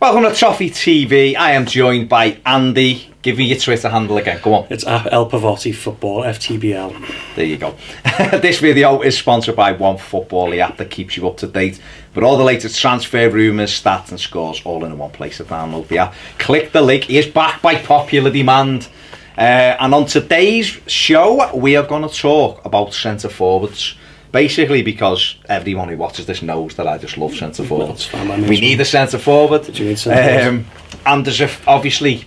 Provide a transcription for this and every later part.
Welcome to Toffee TV. I am joined by Andy. Give me your Twitter handle again. Go on. It's El Pavotti Football, FTBL. There you go. This video is sponsored by OneFootball, the app that keeps you up to date with all the latest transfer rumours, stats and scores all in one place to download the app. Click the link. He is back by popular demand. And on today's show, we are going to talk about centre forwards. Basically, because everyone who watches this knows that I just love centre forwards. We need a centre forward. And there's obviously,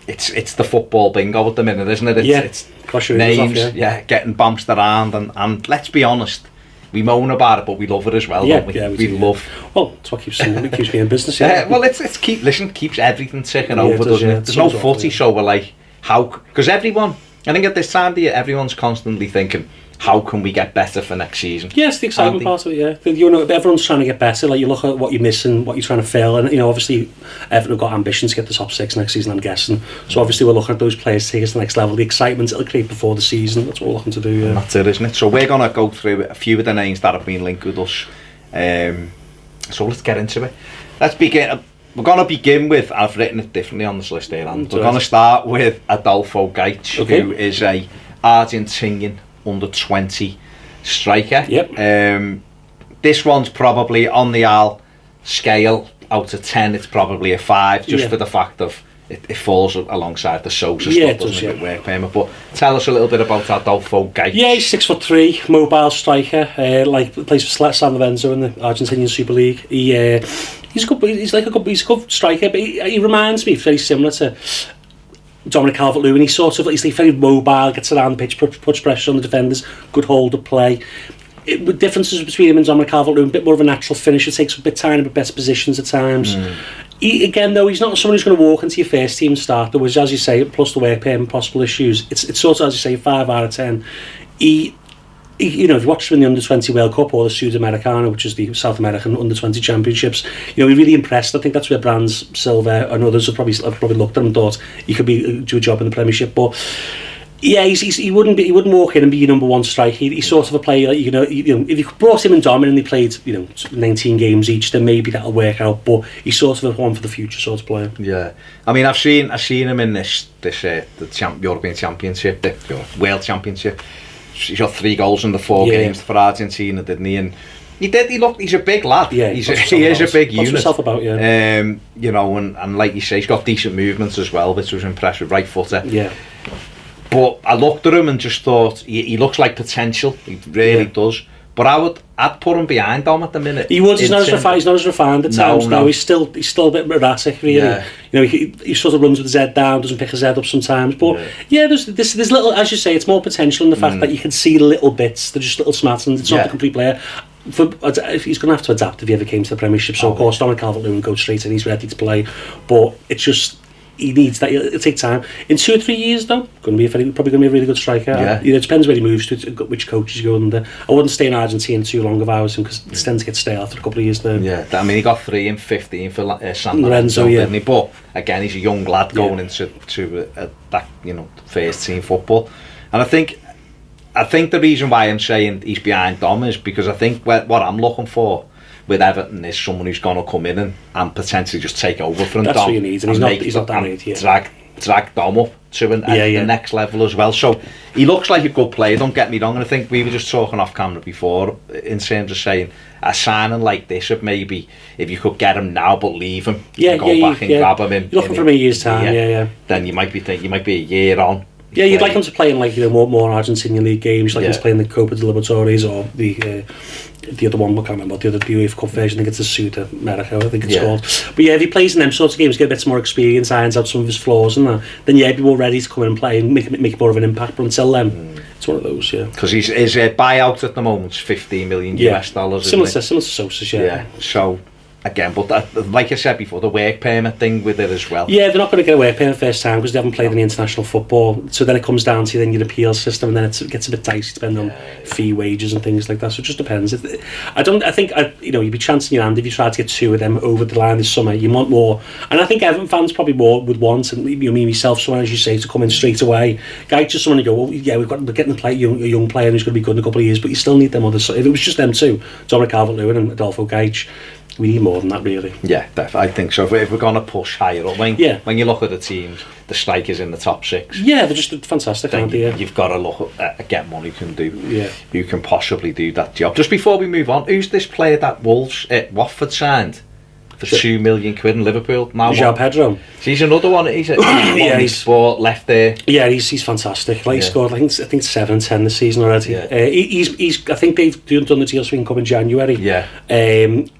it's the football bingo at the minute, isn't it? It's names, getting bounced around, and let's be honest, we moan about it, but we love it as well, don't we? Yeah, we love. Well, that's what keeps me in business. Well, it's keeps everything ticking over, doesn't it? There's no footy, so we're like, how? Because everyone, I think at this time of the year, everyone's constantly thinking, how can we get better for next season? Yes, the excitement part of it, everyone's trying to get better. Like, you look at what you're missing, what you're trying to fill, and obviously Everton have got ambitions to get the top 6 next season, I'm guessing. So obviously we're looking at those players to take us to the next level. The excitement it'll create before the season, that's what we're looking to do. That's it, isn't it? So we're going to go through a few of the names that have been linked with us. So let's get into it. Let's begin. We're going to begin with, I've written it differently on this list here, and we're going to start with Adolfo Gaich, who is a Argentinian under-20 striker. This one's probably on the AL scale, out of 10 it's probably a 5, just for the fact of it falls alongside the Sosa stuff, doesn't it, work permit. But tell us a little bit about Adolfo Gaich. He's 6'3", mobile striker, plays for San Lorenzo in the Argentinian Super League. He's a good striker, but he reminds me very similar to Dominic Calvert-Lewin. He's like very mobile, gets around the pitch, puts pressure on the defenders, good hold of play. With differences between him and Dominic Calvert-Lewin, a bit more of a natural finisher, takes a bit tiny, but better positions at times. Again, though, he's not someone who's going to walk into your first team and start. There was, as you say, plus the work permit and possible issues. It's sort of, as you say, 5 out of 10. If you watch him in the Under-20 World Cup or the Sudamericana, which is the South American Under-20 Championships, he really impressed. I think that's where brands, Silva and others have probably looked at him and thought he could do a job in the Premiership. But he wouldn't walk in and be your number one striker. He's sort of a player like, if you brought him and Dom in and they played 19 games each, then maybe that'll work out. But he's sort of a one for the future sort of player. Yeah, I mean, I've seen him in the European Championship, the World Championship. He got 3 goals in the 4 games for Argentina, didn't he? And he's a big lad. He is a big unit. Himself about, and like you say, he's got decent movements as well, which was impressive, right footer. But I looked at him and just thought he looks like potential. He really does. But I'd put him behind Dom at the minute. He would. He's not as refined at times. No, he's still a bit erratic, really. He sort of runs with his head down, doesn't pick his head up sometimes. But there's little, as you say, it's more potential in the fact that you can see little bits. They're just little smarts, and it's not the complete player. He's going to have to adapt if he ever came to the Premiership. So of course, Dominic Calvert-Lewin goes straight in. He's ready to play, but it's just. He needs that. It'll take time. In 2 or 3 years, though, probably going to be a really good striker. It depends where he moves to, which coaches go under. I wouldn't stay in Argentina too long if I was him, because it tends to get stale after a couple of years there. I mean, he got 3 in 15 for San Lorenzo, didn't he? But again, he's a young lad going into that first team football, and I think the reason why I'm saying he's behind Dom is because I think what I'm looking for with Everton is someone who's going to come in and potentially just take over from Dom. That's what he needs, and he's not that age yet. Drag Dom up to the next level as well. So he looks like a good player, don't get me wrong, and I think we were just talking off camera before in terms of saying a signing like this, of maybe if you could get him now but leave him, go back and grab him in. You're looking for him a year's time, then you might be a year on. You'd like him to play in more Argentinian league games, like he's playing the Copa de Libertadores or the other one, I can't remember, the other UEFA Cup version, I think it's the Sudamericana, I think it's called. But if he plays in them sorts of games, get a bit more experience, irons out some of his flaws and that, then he'd be more ready to come in and play and make more of an impact. But until then, it's one of those, Because his buyout at the moment is $15 million US. Similar to Sosa's, So again, but like I said before, the work permit thing with it as well. They're not going to get a work permit first time because they haven't played any international football. So then it comes down to your appeal system, and then it gets a bit dicey depending on fee, wages, and things like that. So it just depends. I think you'd be chancing your hand if you tried to get 2 of them over the line this summer. You want more, and I think Everton fans probably more would want, and me myself, someone as you say, to come in straight away. Gaich just someone to go, we're getting a young player who's going to be good in a couple of years, but you still need them others. So if it was just them two, Dominic Calvert-Lewin and Adolfo Gaich, we need more than that, really. Yeah, I think so. If we're going to push higher up, when you look at the teams, the strikers in the top 6. Yeah, they're just fantastic, aren't they? You've got to look at get one who can possibly do that job. Just before we move on, who's this player that Watford signed for £2 million in Liverpool? Now João Pedro. He's another one. He's left there. Yeah, he's fantastic. Like he scored, I think 7 and 10 this season already. Yeah. He's. I think they've done the deal so he can come in January. Yeah. I'm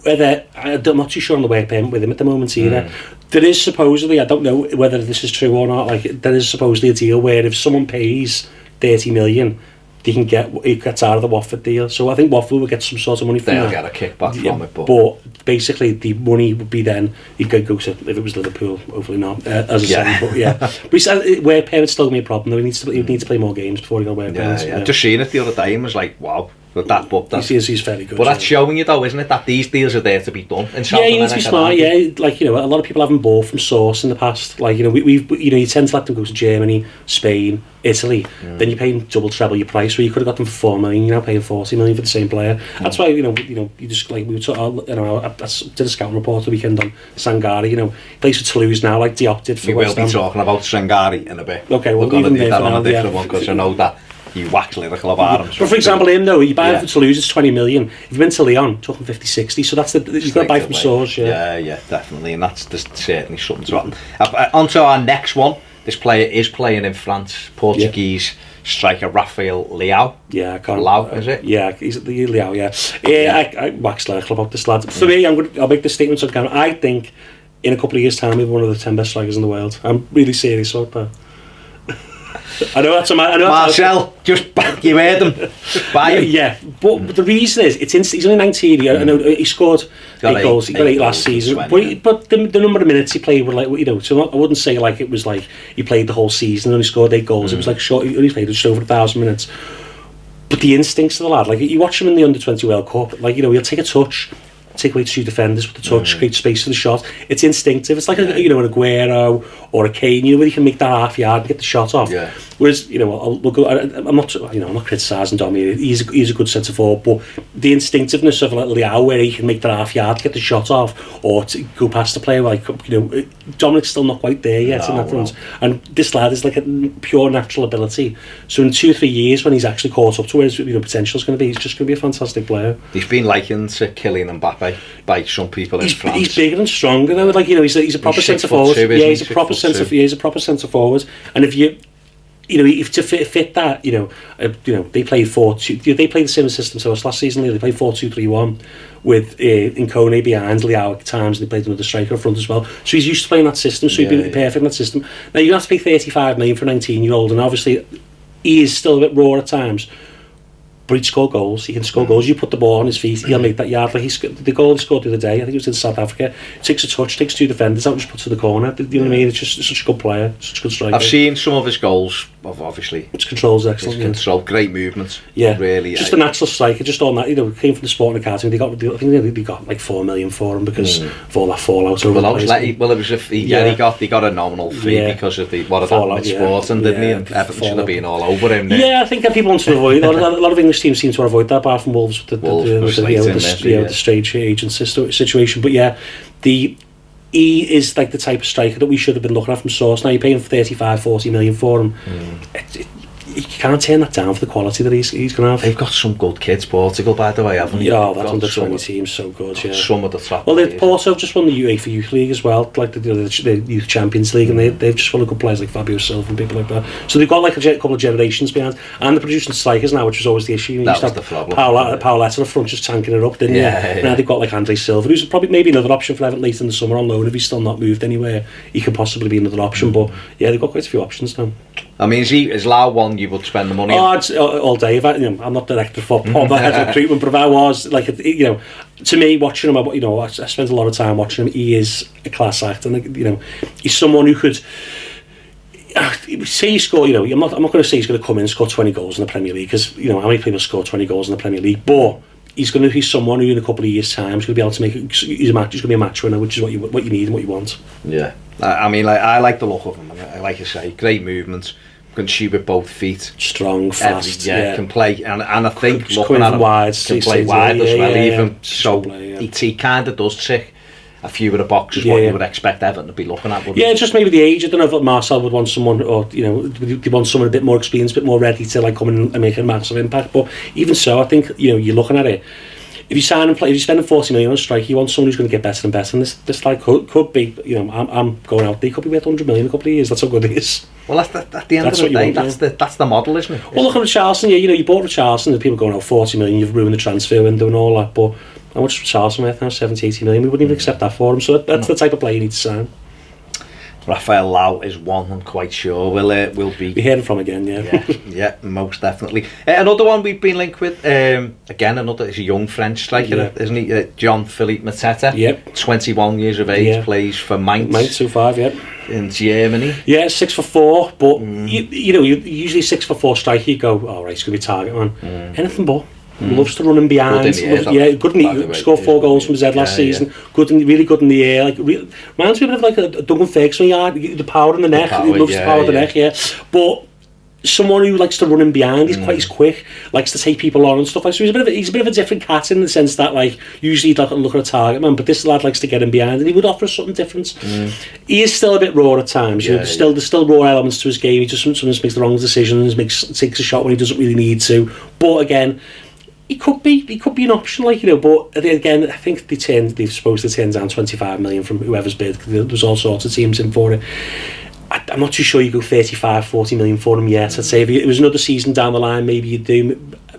not too sure on the work permit with him at the moment either. There is supposedly, I don't know whether this is true or not, like there is supposedly a deal where if someone pays 30 million, he gets out of the Watford deal. So I think Watford will get some sort of money from They'll that. get a kickback from it. But basically the money would be then, he'd go to, if it was Liverpool, hopefully not, as I said. But yeah. But he said work permit's still going to be a problem though. He needs to play more games before he got work permits. Yeah. Just seeing it the other day and was like, wow. He's fairly good. But that's showing you though, isn't it, that these deals are there to be done. Yeah, you need to be smart. Yeah, like a lot of people haven't bought from source in the past. Like we've you tend to let them go to Germany, Spain, Italy. Then you're paying double, treble your price. Where you could have got them for 4 million. You're now paying 40 million for the same player. That's why you just like we were talking. I did a scouting report the weekend on Sangari. He plays for Toulouse now, like Diop did for West Ham. We will be talking about Sangari in a bit. Okay, we're going to do that on a different one because I know that. You wax lyrical about him. But for example, him though, you buy him for Toulouse, it's 20 million. If you've been to Lyon, talking 50, 60. So that's you've got to buy from source. Yeah, definitely, and there's certainly something to that. On to our next one. This player is playing in France. Portuguese striker Rafael Leao. Yeah, I can't. Leao, is it? Yeah, he's the Leao. Yeah. I wax lyrical about this lad. For me, I'll make the statement on camera. I think in a couple of years' time, he'll be one of the 10 best strikers in the world. I'm really serious about that. I know that's Marcel, you heard him. Just buy him. Yeah, but the reason is he's only 19. I know he scored 8 goals. He got 8 last season. But the number of minutes he played were like So I wouldn't say like it was like he played the whole season and only scored 8 goals. It was like short. He only played just over 1,000 minutes. But the instincts of the lad, like you watch him in the Under-20 World Cup, like he'll take a touch, take away 2 defenders with the touch, create space for the shot. It's instinctive. It's like an Aguero or a Kane, where you can make that half yard and get the shot off. Yeah. Whereas, I'm not criticising Dommy. He's a good centre forward, but the instinctiveness of like Leao, where he can make that half yard, get the shot off, or to go past the player, like Dominic's still not quite there yet in that front. And this lad is like a pure natural ability. So in 2-3 years, when he's actually caught up to where his potential is going to be, he's just going to be a fantastic player. He's been likened to Kylian Mbappe by some people in France. He's bigger and stronger though. Like he's a proper centre forward. Yeah, he's a proper centre forward. And if you if to fit that, they played 4-2. They played the same system to us last season. They played 4-2-3-1 with Nkone behind, Leao at times. And they played another striker up front as well. So he's used to playing that system. So he'd be perfect in that system. Now you have to pay 35 million for a 19-year-old, and obviously he is still a bit raw at times. But he'd score goals. He can score goals. You put the ball on his feet, he'll make that yard. Like the goal he scored the other day, I think it was in South Africa. Takes a touch, takes 2 defenders out, and just puts to the corner. You know what I mean? It's just such a good player, such a good striker. I've seen some of his goals. Obviously, his control's excellent. His control, great movements. Yeah, really. Just a natural striker. Just on that, came from the Sporting Academy. I think they got like 4 million for him because of all that fallout over the place. He got a nominal fee because of what had happened with Sporting, didn't he? And Everton should have been all over him. Yeah, I think that people want to avoid. A lot of English teams seem to avoid that, apart from Wolves with the strange agent situation. But yeah, he is like the type of striker that we should have been looking at from source. Now you're paying 35-40 million for him. You can't turn that down for the quality that he's going to have. They've got some good kids, Portugal, by the way, haven't they? Yeah, that under-20 team's so good, yeah. Some of the top players. Porto just won the UEFA Youth League as well, like the Youth Champions League, and they've just full of good players like Fabio Silva and people like that. So they've got like a couple of generations behind, and they're producing strikers now, which was always the issue. That was the problem. Paoletta up front just tanking it up, didn't he? Now they've got like Andre Silva, who's probably maybe another option for Everton later in the summer on loan. If he's still not moved anywhere, he could possibly be another option. But yeah, they've got quite a few options now. I mean, is Leao one you would spend the money on? It's all day. I'm not director for head of recruitment, but if I was, like, to me, watching him, I spent a lot of time watching him. He is a class act, and he's someone who could say he score. I'm not going to say he's going to come in and score 20 goals in the Premier League, because how many people score 20 goals in the Premier League, but he's someone who in a couple of years' time is going to be able to make. He's going to be a match winner, which is what you need and what you want. Yeah, I mean, I like the look of him. Like you say, great movement. can shoot with both feet. Strong, fast, can play, and I think just looking at him, wide, can play wide as well, even. Yeah. So he kind of does tick a few of the boxes what you would expect Everton to be looking at. Yeah, just maybe the age. I don't know if Marcel would want someone, or they want someone a bit more experienced, a bit more ready to like come in and make a massive impact. But even so, I think you're looking at it. If you sign and play, if you're spending 40 million on a striker, you want someone who's going to get better and better. And this like could be, I'm going out. They could be worth 100 million in a couple of years. That's how good it is. Well, at the end of the day, that's the model, isn't it? Well, look at Richarlison. You bought Richarlison, and people going out 40 million. You've ruined the transfer window and all that. But how much is Richarlison worth now? 70, 80 million. We wouldn't even accept that for him. So that's the type of player you need to sign. Rafael Leao is one I'm quite sure we'll be hearing from again, yeah, most definitely. Another one we've been linked with, again, is a young French striker, isn't he? Jean-Philippe Mateta. Yep. 21 years of age, plays for Mainz. Mainz 05, in Germany. Yeah, 6'4", but you usually 6'4" striker, you go, all right, it's going to be target man. Anything but. Loves to run in behind. Good in the scored 4 goals from his head last season. Really good in the air. Reminds me a bit of like a Duncan Ferguson yard. The power in the neck. He loves the power of the neck. Yeah, but someone who likes to run in behind. He's quick. Likes to take people on and stuff like. So he's a bit of a different cat in the sense that usually he'd look at a target man, but this lad likes to get in behind, and he would offer something different. He is still a bit raw at times. There's still raw elements to his game. He just sometimes makes the wrong decisions. Takes a shot when he doesn't really need to. But again, he could be an option, but again, I think they've supposed to turn down 25 million from whoever's bid. There's all sorts of teams in for it. I'm not too sure you go 35, 40 million for him yet. I'd say if it was another season down the line, maybe you'd do.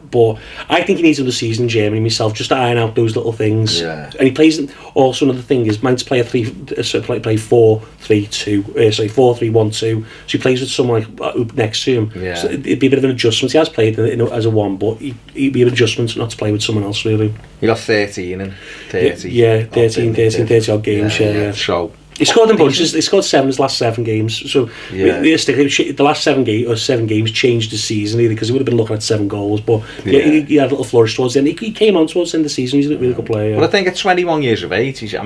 But I think he needs another season in Germany myself, just to iron out those little things. Yeah. And he plays. Also, another thing is, might play play 4-3-2. 4-3-1-2. So he plays with someone next to him. Yeah. So it'd be a bit of an adjustment. He has played as a one, but he'd be an adjustment not to play with someone else really. He got 13 and 30. Yeah, 30 odd games. Yeah. So. He scored in bunches. He scored 7 in his last 7 games. So the last 7 games changed the season either, because he would have been looking at 7 goals. But he had a little flourish towards the end. He came on towards the end of the season. He's a really good player. But I think at 21 years of age, he is a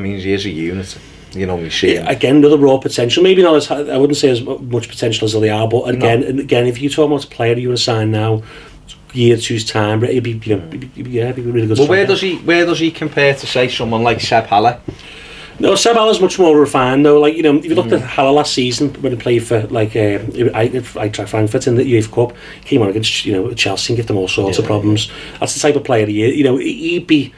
unit. You see him. Again, another raw potential. Maybe not as, I wouldn't say as much potential as Leao, but again, if you talk about a player you want to sign now, year or two's time, it'd be really good. Well, where does he compare to, say, someone like Seb Haller? No, Seb Haller's much more refined though. If you looked at Haller last season when he played for Frankfurt in the UEFA Cup, he came on against Chelsea and gave them all sorts of problems. That's the type of player he is. He'd be.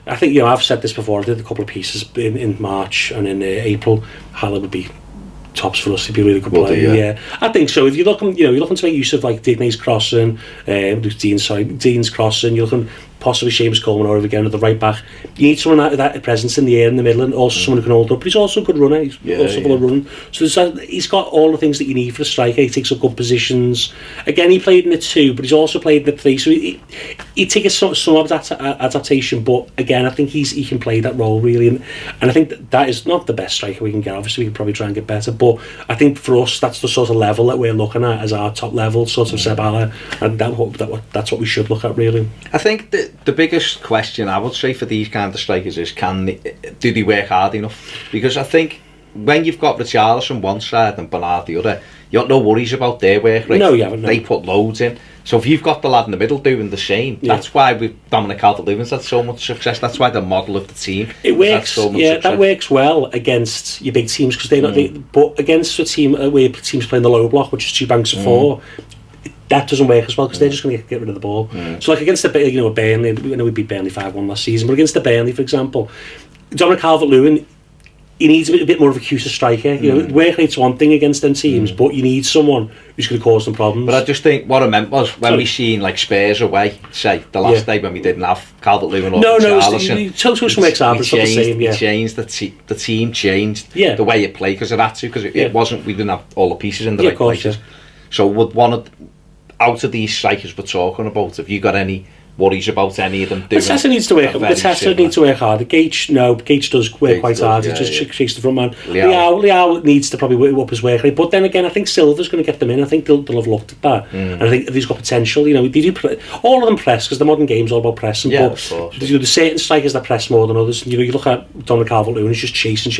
I think I've said this before. I did a couple of pieces in March and in April. Haller would be tops for us. He'd be a really good player. Yeah, I think so. If you're looking, you're looking to make use of Digne's crossing, Dean's crossing. You're looking possibly Seamus Coleman or again at the right back. You need someone with that presence in the air in the middle, and also someone who can hold up. But he's also a good runner. He's also full of running. So he's got all the things that you need for a striker. He takes up good positions. Again, he played in the 2, but he's also played in the 3. So he takes some of that adaptation. But again, I think he can play that role really. And I think that is not the best striker we can get. Obviously, we can probably try and get better. But I think for us, that's the sort of level that we're looking at as our top level, sort of Seb Haller, and that's what we should look at really. I think the biggest question I would say for these kind of strikers is, do they work hard enough? Because I think when you've got Richarlison one side and Bernard the other, you've got no worries about their work rate. No, you haven't. No. They put loads in. So if you've got the lad in the middle doing the same, that's why with Dominic Calvert-Lewin's had so much success. That's why the model of the team works. So much success. That works well against your big teams, because they're not. But against a team where teams playing the low block, which is 2 banks of 4. That doesn't work as well, because they're just going to get rid of the ball. So against the Burnley, we know we beat Burnley 5-1 last season, but against the Burnley, for example, Dominic Calvert-Lewin, he needs a bit more of a cuter striker. Work rate's one thing against them teams, but you need someone who's going to cause them problems. But I just think what I meant was when we seen Spurs away, say the last day when we didn't have Calvert-Lewin or Richarlison. Total some examples of the same. It changed the team changed the way it played because of that too. Because it wasn't, we didn't have all the pieces in the right places. So would one of out of these strikers we're talking about, have you got any worries about any of them doing. Mateta needs to work. Mateta needs to work hard. Gaich does work quite hard. He just shakes the front man. Leao needs to probably work up his work rate. But then again, I think Silva's going to get them in. I think they'll have looked at that, and I think he's got potential. They do all of them press because the modern game's all about pressing. Yeah, but of course. there's certain strikers that press more than others. You look at Dominic Calvert-Lewin, he's just chasing.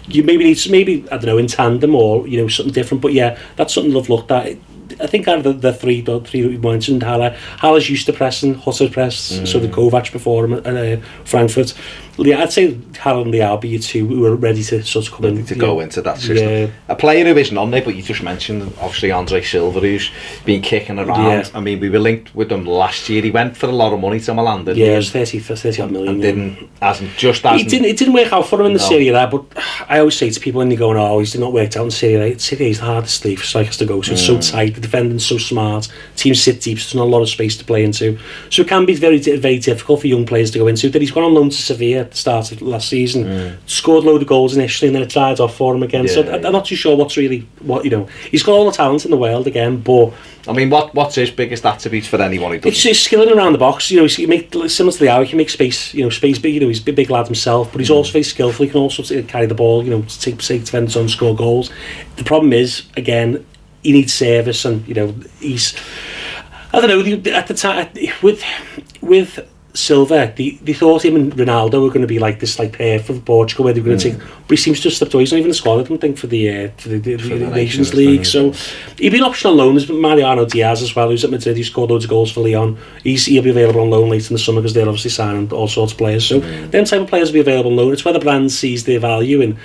You maybe I don't know, in tandem or something different. But yeah, that's something they've looked at. I think out of the three we mentioned, Haller's used to pressing, Hutter pressed, so did Kovac before him at Frankfurt. I'd say Haller and Leao be your two who are ready to sort of come in. To go into that system. Yeah. A player who isn't on there, but you just mentioned, obviously, Andre Silva, who's been kicking around. Yeah. I mean, we were linked with him last year. He went for a lot of money to Milan, didn't he? Yeah, it was 30 odd million. And it didn't work out for him in the Serie A, but I always say to people when they go, oh, he's not worked out in Serie A. Serie A is the hardest league for strikers to go, so it's so tight, the defending's so smart, teams sit deep, so there's not a lot of space to play into. So it can be very, very difficult for young players to go into. Then he's gone on loan to Sevilla at the start of last season, scored a load of goals initially, and then it died off for him again. So I'm not too sure what's really he's got all the talent in the world again, but I mean, what's his biggest attributes for anyone who does? It's his skilling around the box. He make similar to Leao, he can make space big. He's a big lad himself, but he's also very skillful. He can also carry the ball, take defenders on, score goals. The problem is, again, he needs service, and he's, I don't know, at the time with Silva, they thought him and Ronaldo were going to be like this pair for Portugal, where they were going to take, but he seems to have slipped away. He's not even in the squad, I don't think, for the Nations League. So he'd been option on loan. There's Mariano Diaz as well, who's at Madrid. He scored loads of goals for Lyon. He'll be available on loan later in the summer because they're obviously signing all sorts of players. So them type of players will be available on loan. It's where the brand sees their value in.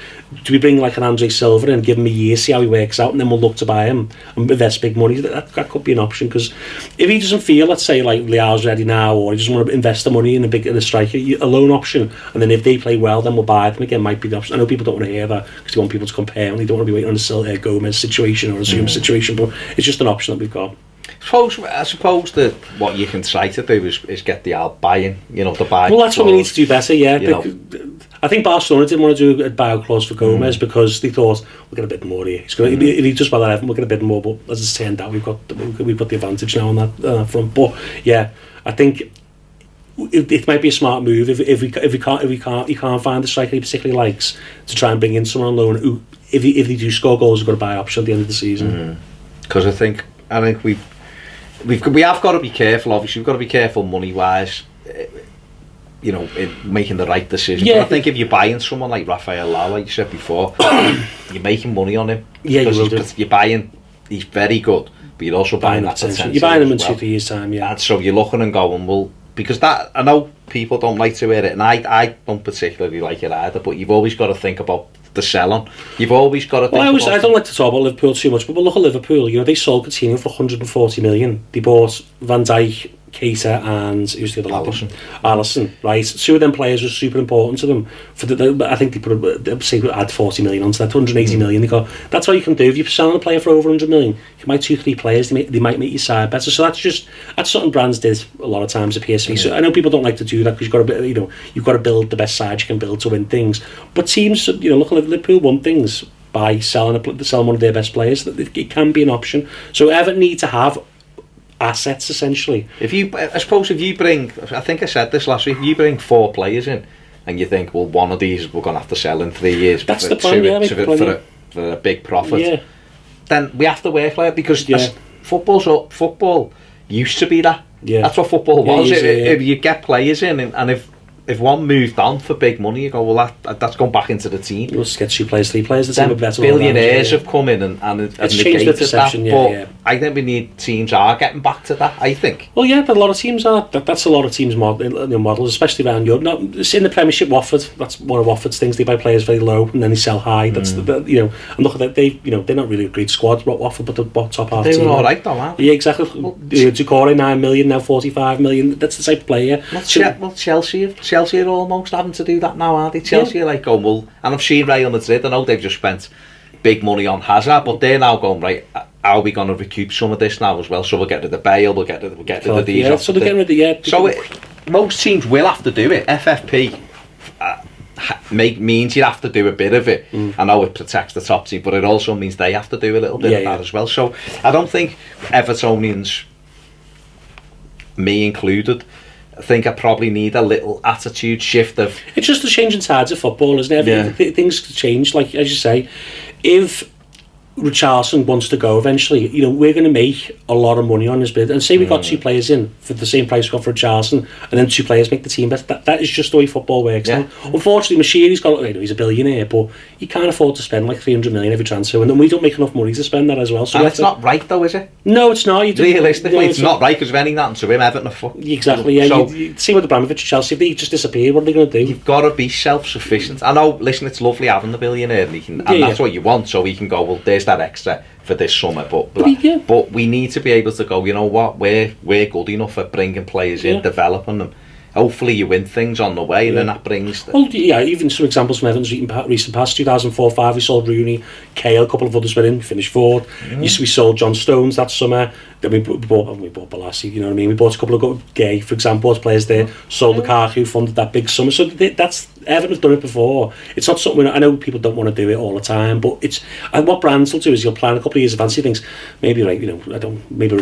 Do we bring like an Andre Silva and give him a year, see how he works out, and then we'll look to buy him and invest big money? That could be an option, because if he doesn't feel, let's say, like Leao's ready now, or he doesn't want to invest the money in a striker, a loan option, and then if they play well, then we'll buy them again, might be the option. I know people don't want to hear that because they want people to compare, and they don't want to be waiting on a Gomez situation or a Zoom situation, but it's just an option that we've got. I suppose that what you can try to do is get the buy-in, the buy. Well, that's what we need to do better, yeah. I think Barcelona didn't want to do a buyout clause for Gomez because they thought, we'll get a bit more here. If he does well at Everton, we'll get a bit more, but as it's turned out, we've got the advantage now on that front. But yeah, I think it might be a smart move if we can't find a striker he particularly likes, to try and bring in someone on loan who, if they do score goals, we've got a buy option at the end of the season. Because I think we have got to be careful. Obviously, we've got to be careful money wise, in making the right decision. Yeah, but I think if you're buying someone like Rafael, like you said before, you're making money on him. Yeah, you're buying. He's very good, but you're also buying that potential. You're buying him in 2-3 years' time. Yeah, and so you're looking and going, well, because that, I know people don't like to hear it, and I don't particularly like it either. But you've always got to think about the selling. You've always got to think I don't like to talk about Liverpool too much, but we'll look at Liverpool. They sold Coutinho for 140 million. They bought Van Dijk, Keita, and who's the other lad? Alisson, right? Two of them players were super important to them. I think they add 40 million onto that, 180 million. They go, that's what you can do. If you're selling a player for over 100 million, you might 2-3 players, they might make your side better. So that's something brands did a lot of times at PSV. So I know people don't like to do that because you've got to build the best side you can build to win things. But teams, look at Liverpool won things by selling one of their best players. It can be an option. So Everton need to have assets, essentially. I suppose if you bring, I think I said this last week, if you bring 4 players in and you think, well, one of these we're going to have to sell in 3 years, that's the plan, for a big profit, yeah. Then we have to work like it, because football used to be that. Yeah. That's what football was. Yeah. If you get players in, and if one moved on for big money, you go, well, that's gone back into the team. We'll just get 2 players, 3 players. The team better. Billionaires have come in and it's changed the perception. But I think we need teams are getting back to that. I think. Well, yeah, but a lot of teams are. That's a lot of teams' models, especially around Europe. Now, in the Premiership, Watford. That's one of Watford's things. They buy players very low and then they sell high. That's and look at that. They're not really a great squad, Watford, but the top half. They were all right, though, aren't they? Yeah, exactly. Ducore 9 million, now 45 million. That's the type of player. Well, Chelsea are almost having to do that now, aren't they? Chelsea are like going, well, and I've seen Real Madrid, I know they've just spent big money on Hazard, but they're now going, right, how are we going to recoup some of this now as well? So we'll get rid of Bale, we'll get rid of these. Yeah, so they're getting rid of So most teams will have to do it. FFP means you have to do a bit of it. I know it protects the top team, but it also means they have to do a little bit of that as well. So I don't think Evertonians me included, I think I probably need a little attitude shift of... It's just the changing tides of football, isn't it? Yeah. Things change, like, as you say. If Richarlison wants to go eventually, we're going to make a lot of money on this bid. And say we got 2 players in for the same price we got for Richarlison, and then 2 players make the team best. That is just the way football works. Yeah. Unfortunately, Machini's got, he's a billionaire, but he can't afford to spend like 300 million every transfer, and then we don't make enough money to spend that as well. So it's not right though, is it? No, it's not. Realistically, it's not right, because if anything happened to him, Everton are fucked. Exactly, yeah. So, you see with Abramovich at Chelsea, if they just disappear, what are they going to do? You've got to be self-sufficient. I know, listen, it's lovely having the billionaire, and that's what you want, so he can go, well, there's that extra for this summer, but we need to be able to go, you know what, we're good enough at bringing players in, developing them. Hopefully you win things on the way, and then that brings... even some examples from Everton's recent past, 2004-05, we sold Rooney, Kale, a couple of others went in, finished 4th. We sold John Stones that summer, then we bought Balassi, you know what I mean? We bought a couple of Gaich, for example, as players there, sold Lukaku, funded that big summer, so that's... Everton have done it before. It's not something... I know people don't want to do it all the time, but it's... And what brands will do is you'll plan a couple of years advance. He thinks, maybe, maybe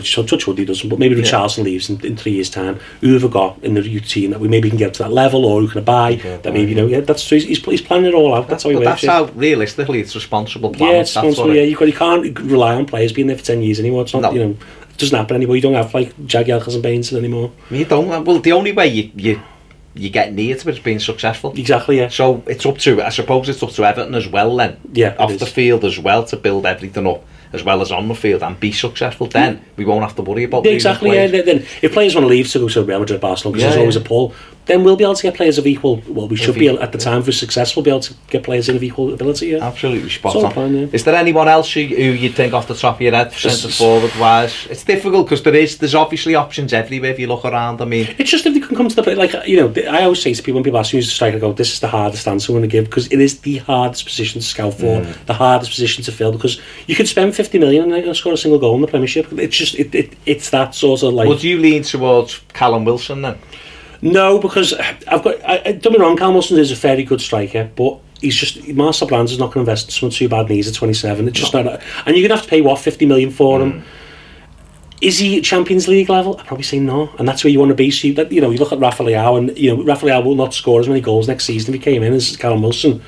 Touchwood he doesn't, but maybe Richarlison leaves in 3 years' time. Who have we got in the routine that we maybe can get to that level, or who can I buy? That maybe, that's true. He's planning it all out. That's how he works. That's how, realistically, it's responsible planning. Yeah, it's responsible, you can't rely on players being there for 10 years anymore. It's not, it doesn't happen anymore. You don't have, Jagielkas and Baines anymore. You don't. Well, the only way you get near to it is being successful. Exactly, yeah. So it's up to Everton as well then. Yeah, off the field as well, to build everything up as well as on the field and be successful. Then we won't have to worry about exactly. Yeah. Then if players want to leave to go to Real Madrid, Barcelona, because there's always a pull, then we'll be able to get players of equal. Well, we should be at the time, if we're successful, be able to get players in of equal ability. Yeah. Absolutely spot on. Plan, yeah. Is there anyone else who you'd think off the top of your head, centre forward wise? It's difficult because there's obviously options everywhere if you look around. I mean, it's just if they can come to the play. I always say to people when people ask me who's the striker, I go, this is the hardest answer I'm going to give, because it is the hardest position to scout for, the hardest position to fill, because you can spend 50 million and they're going to score a single goal in the Premiership. It's just it's that sort of Would you lean towards Callum Wilson then? No, because don't get me wrong, Callum Wilson is a very good striker, but he's just... Marcel Brands is not going to invest in someone too bad knees at 27. It's just not... And you're going to have to pay, 50 million for him. Is he at Champions League level? I'd probably say no, and that's where you want to be. So you look at Rafael, and Rafael will not score as many goals next season if he came in as Callum Wilson.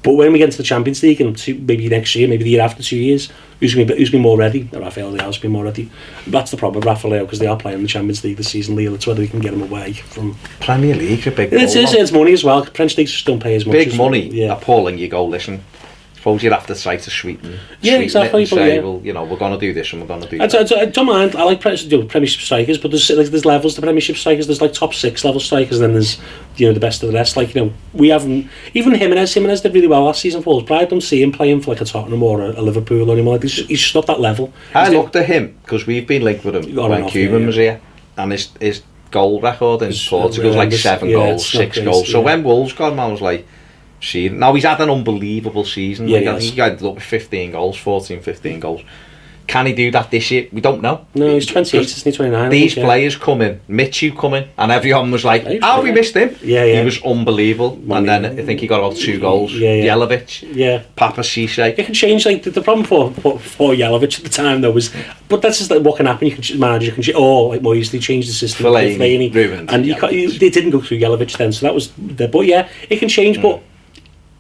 But when we get into the Champions League, and maybe next year, maybe the year after, 2 years, who's going to be more ready? Rafael Leao's been more ready. That's the problem with Rafael, because they are playing in the Champions League this season. Lille, it's whether we can get him away from Premier League. A big. It's money as well. French leagues just don't pay as much. Big money. Yeah. Appalling. You go, listen. Suppose you'd have to cite a sweeten. Yeah, exactly. And say, well, we're going to do this and we're going to do that. I don't mind. I like Premiership strikers, but there's levels to Premiership strikers. There's top 6 level strikers, and then there's the best of the rest. We haven't, even Jimenez did really well last season for us, but I don't see him playing for a Tottenham or a Liverpool anymore. He's just not that level. I looked at him because we've been linked with him when Cuban was here, and his goal record in Portugal was 7 goals, 6 goals. So when Wolves got him, I was like, now he's had an unbelievable season. I think he ended up with 15 goals. Can he do that this year? We don't know. No, he's 28, isn't he? 29. These players come in, Michu come in, and everyone was like, how have we missed him? Yeah. He was unbelievable. And then I think he got about 2 goals. Jelic, Papa Cisse. It can change. The problem for Jelic at the time though was, but that's just what can happen. You can manage. You can more easily change the system. Fellaini, and they didn't go through Jelic then, so that was. But yeah, it can change. But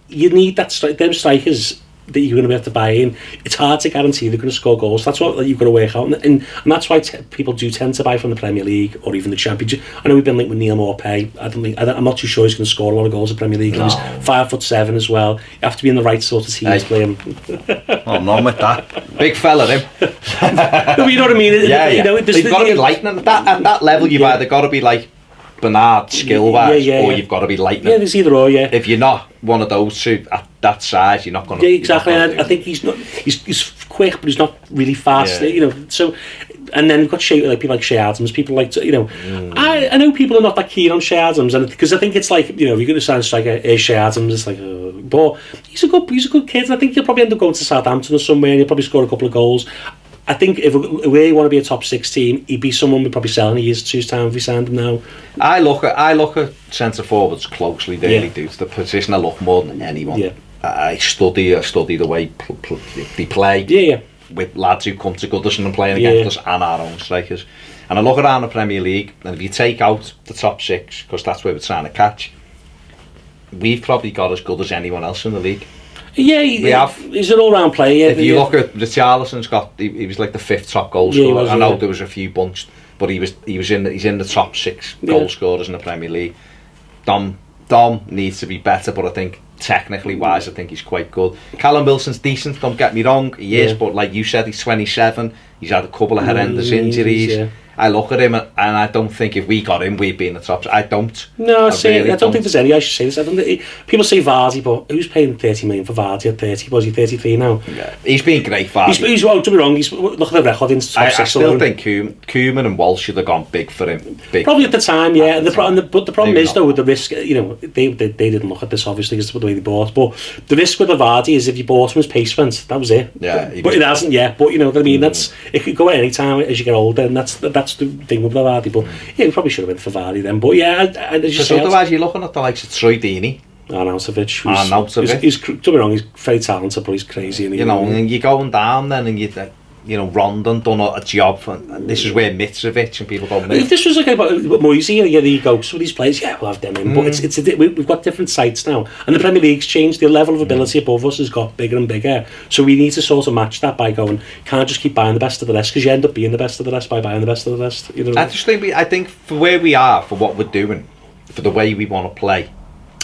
you need them strikers that you're going to be able to buy in. It's hard to guarantee they're going to score goals. That's what you've got to work out, and that's why people do tend to buy from the Premier League or even the Championship. I know we've been linked with Neil Maupay. I'm not too sure he's going to score a lot of goals in the Premier League. No. He's 5'7" as well. You have to be in the right sort of teams playing. Oh, no, with that big fella, him. No, you know what I mean? They've got to be lightning at that level. You've either got to be like Bernard skill-wise, or you've got to be lightning. Yeah, there's either or. Yeah. If you're not one of those two at that size, you're not going to. Yeah, exactly. I think he's not. He's quick, but he's not really fast. Yeah. So, and then we've got people like Shea Adams. People like I know people are not that keen on Shea Adams, and because I think it's like you're going to sign a striker, Shea Adams. It's like, but he's a good kid. And I think he'll probably end up going to Southampton or somewhere, and he'll probably score a couple of goals. I think if we want to be a top 6 team, he'd be someone we'd probably sell in a year's 2's time if we signed him now. I look at centre forwards closely. They really do. It's the position I look more than anyone. Yeah. I study the way they play. Yeah. With lads who come to Goodison and playing against us and our own strikers. And I look around the Premier League, and if you take out the top 6, because that's where we're trying to catch, we've probably got as good as anyone else in the league. Yeah, he's an all-round player. Yeah, if you look at Richarlison's he was like the 5th top goal scorer. I know there was a few bunched, but he's in the top 6 goal scorers in the Premier League. Dom needs to be better, but I think technically wise, I think he's quite good. Callum Wilson's decent, don't get me wrong, he is, but like you said, he's 27, he's had a couple of horrendous injuries. I look at him and I don't think if we got him, we'd be in the top. I don't. No, I don't think there's any. I should say this. I don't think people say Vardy, but who's paying 30 million for Vardy at 30? Was he 33 now? Yeah, he's been great. Vardy. He's to be wrong. Look at the record in top 6. I still think Koeman and Walsh should have gone big for him. Probably at the time, yeah. But the problem is though with the risk. You know, they didn't look at this obviously because of the way they bought. But the risk with the Vardy is if you bought him as pace went, that was it. Yeah, but it hasn't yet. But you know what I mean. It could go at any time as you get older, and that's the thing with Vardy. But yeah, we probably should have went for Vardy then. But yeah, because otherwise you're looking at the likes of Troy Deeney, Arnautovic. He's to be wrong, he's very talented, but he's crazy. You know, and you're going down then, and Rondon done a job, and this is where Mitrovic and people go. If this was like about Moisey, there you go. Some of these players, yeah, we'll have them in. But we've got different sites now, and the Premier League's changed. The level of ability above us has got bigger and bigger. So we need to sort of match that by going. Can't just keep buying the best of the rest, because you end up being the best of the rest by buying the best of the rest. You know. I think for where we are, for what we're doing, for the way we want to play,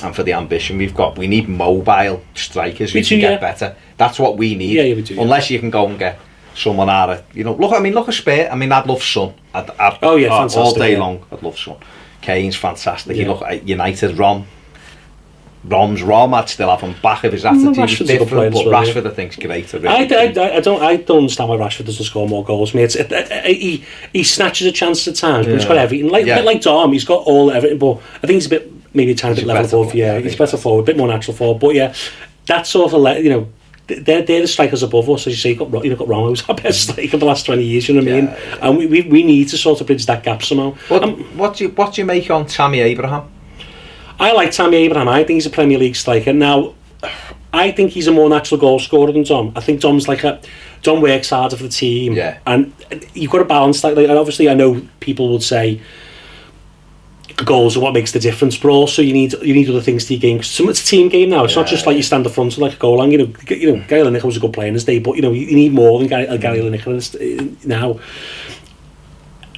and for the ambition we've got, we need mobile strikers who can get better. That's what we need. Yeah, we do. Unless you can go and get someone out of, look at Spurs. I mean, I'd love Son. Fantastic, all day long. I'd love Son. Kane's fantastic. You look at United, Rom's Rom. I'd still have him back if his attitude was different. But Rashford, I think's great. I don't understand why Rashford doesn't score more goals. He snatches a chance at times, but he's got everything. A bit like Dom, he's got all everything. But I think he's a bit maybe a tiny bit level above. Yeah, he's better forward, a bit more natural forward. But yeah, that sort of they're the strikers above us. As you say, you've got Ramos, our best striker of the last 20 years, you know what I mean? And we need to sort of bridge that gap somehow. What do you make on Tammy Abraham? I like Tammy Abraham. I think he's a Premier League striker. Now, I think he's a more natural goal scorer than Dom. I think Dom's Dom works harder for the team. Yeah. And you've got to balance that. And obviously, I know people would say goals are what makes the difference, but also you need other things to your game. It's a team game now. It's not just like you stand up front and like a goal line. Gary Lineker was a good player in his day, but you need more than Gary Lineker now.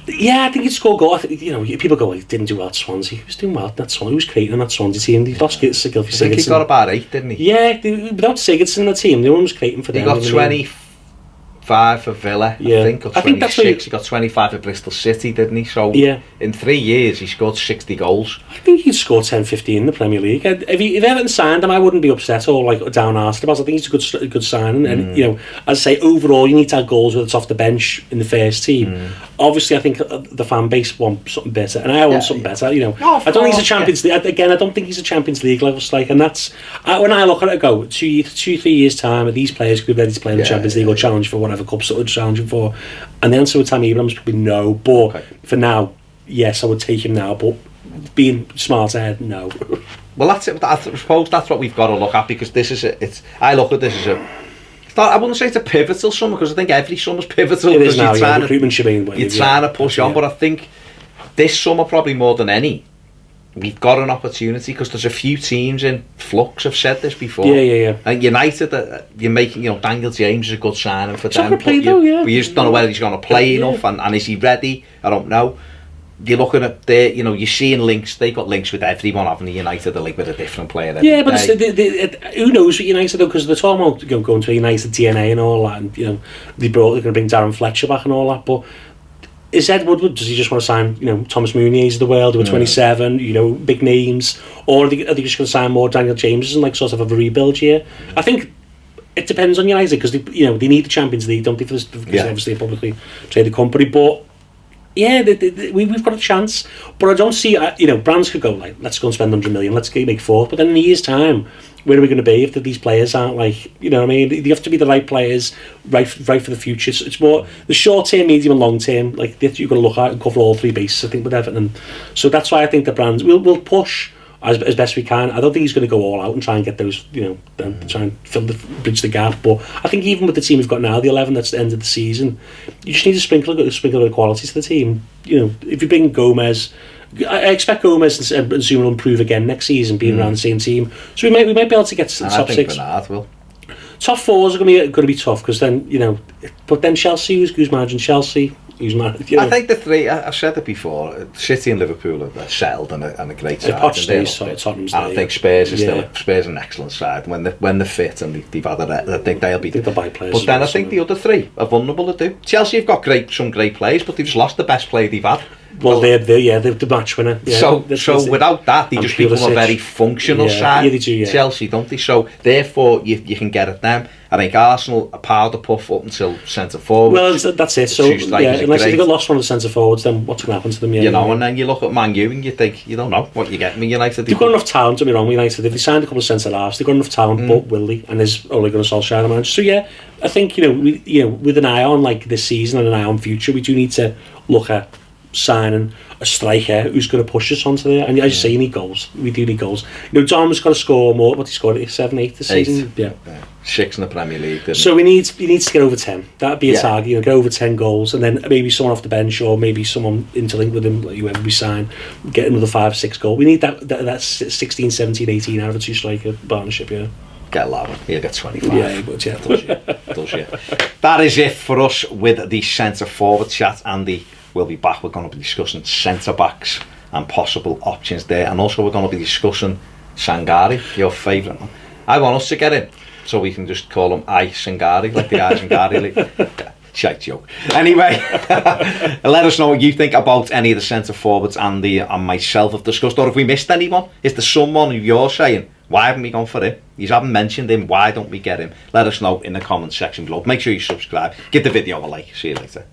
Yeah, I think he'd score goal. I think, people go, he didn't do well at Swansea. He was doing well at that Swansea. He was creating that Swansea team. He lost Sigurdsson. I think he got about 8, didn't he? Yeah, without Sigurdsson in the team, no one was creating for them. He got 25 for Villa, I think, or 26. He got 25 for Bristol City, didn't he? So in 3 years, he scored 60 goals. I think he'd score 10, 15 in the Premier League. If Everton signed him, I wouldn't be upset or down-arsed about it. I think he's a good signing. And, as I say, overall, you need to have goals whether it's off the bench in the first team. Obviously, I think the fan base want something better, and I want something better. I don't think he's a Champions League. Again, I don't think he's a Champions League level striker, and that's when I look at it. I go 2-3 years time, these players could be ready to play in the Champions League or challenge for whatever cups that we're challenging for. And the answer with Tammy Abraham is probably no. But for now, yes, I would take him now. But being smart ahead, no. Well, that's it. I suppose that's what we've got to look at, because this is I look at this as I wouldn't say it's a pivotal summer, because I think every summer's pivotal. It is now, recruitment should be you're trying to push on, but I think this summer probably more than any, we've got an opportunity, because there's a few teams in flux. I've said this before. Yeah. And United, you're making, Daniel James is a good signing for them. But you just don't know whether he's going to play enough, and is he ready? I don't know. You're looking at you're seeing links. They've got links with everyone, haven't they? United are linked with a different player. Yeah, but who knows what United do? Because they're talking about going to United DNA and all that, and they're going to bring Darren Fletcher back and all that. But is Ed Woodward, does he just want to sign Thomas Muniz of the world, who are 27, big names, or are they just going to sign more Daniel James and sort of have a rebuild year? I think it depends on United, because they need the Champions League, don't they? Because obviously a publicly traded company, but. Yeah, we've got a chance, but I don't see. Brands could go let's go and spend 100 million, let's make 4. But then in a year's time, where are we going to be if these players aren't what I mean? They have to be the right players, right for the future. It's more the short term, medium, and long term. You've got to look at and cover all 3 bases. I think with Everton, so that's why I think the brands will push as best we can. I don't think he's going to go all out and try and get those, try and bridge the gap. But I think even with the team we've got now, the 11 that's the end of the season, you just need to sprinkle of quality to the team. If you bring Gomez, I expect Gomez and Zuma will improve again next season, being around the same team. So we might be able to get to the top 6. Bernard will. Top 4s are going to be tough because then but then Chelsea, who's managing Chelsea? I think the 3. I've said it before. City and Liverpool are settled and a great side. Tottenham's I think Spurs are Spurs an excellent side when they're fit and they've had I think they'll be. They'll buy players. But then I think the other 3 are vulnerable to do. Chelsea have got some great players, but they've just lost the best player they've had. Well, they're the match winner. Yeah. So without that, they just become a very functional side. Yeah, they do, Chelsea, don't they? So therefore, you can get at them. I think Arsenal are powder puff up until centre forward. Well, that's it. So unless they got lost one of the centre forwards, then what's going to happen to them? And then you look at Man U and you think you don't know what you get. United. They've got enough talent. Don't be wrong. United, if they signed a couple of centre halves, they've got enough talent. But will they? And there's only going to Solskjaer man. So I think with an eye on like this season and an eye on future, we do need to look at signing a striker who's going to push us onto there. And as you say, you need goals. We do need goals. Dom's got to score more. What he scored, 7, 8 this season. Yeah. 6 in the Premier League. So he needs to get over 10. That'd be a target. Get over 10 goals, and then maybe someone off the bench or maybe someone interlinked with him, like whoever we sign, get another 5, 6 goal. We need that 16, 17, 18 out of a 2 striker partnership. Yeah. Get 11. He'll get 25. Yeah, but does you? That is it for us with the centre forward chat, Andy. We'll be back. We're going to be discussing centre backs and possible options there, and also we're going to be discussing Sangari, your favourite one. I want us to get him so we can just call him Sangari, like the Sangari. Shite joke. Anyway, let us know what you think about any of the centre forwards Andy and myself have discussed, or if we missed anyone. Is there someone who you're saying, why haven't we gone for him? You haven't mentioned him, why don't we get him? Let us know in the comment section below. Make sure you subscribe, give the video a like. See you later.